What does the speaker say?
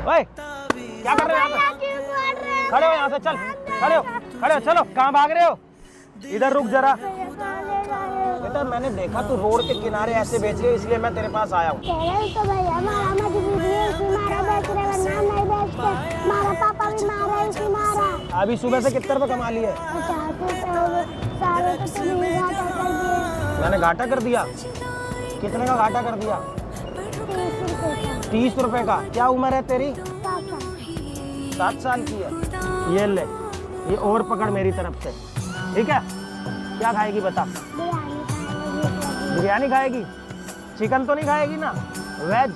ओए क्या कर रहे हो यहाँ पे? खड़े हो यहाँ से, चल खड़े हो चलो। कहाँ भाग रहे हो? इधर रुक जरा बेटा, मैंने देखा तू रोड के किनारे ऐसे बेच रही है, इसलिए मैं तेरे पास आया हूँ। तो भैया हमारा मजबूरी है, इसी मारा बेच रहे, वरना नहीं बेचते। हमारा पापा भी मारा, इसी मारा। अभी सुबह से कितने रुपए कमा लिए? 50 रुपए हो गए, सारे तो तुमने घाटा कर दिए। मैंने घाटा कर दिया? कितने का घाटा कर दिया? 30 रुपए का। 30 रुपए का? क्या उम्र है तेरी? 7 साल की है। ये ले, ये और पकड़ मेरी तरफ से, ठीक है? क्या खाएगी बता? बिरयानी खाएगी? चिकन तो नहीं खाएगी ना? वेज?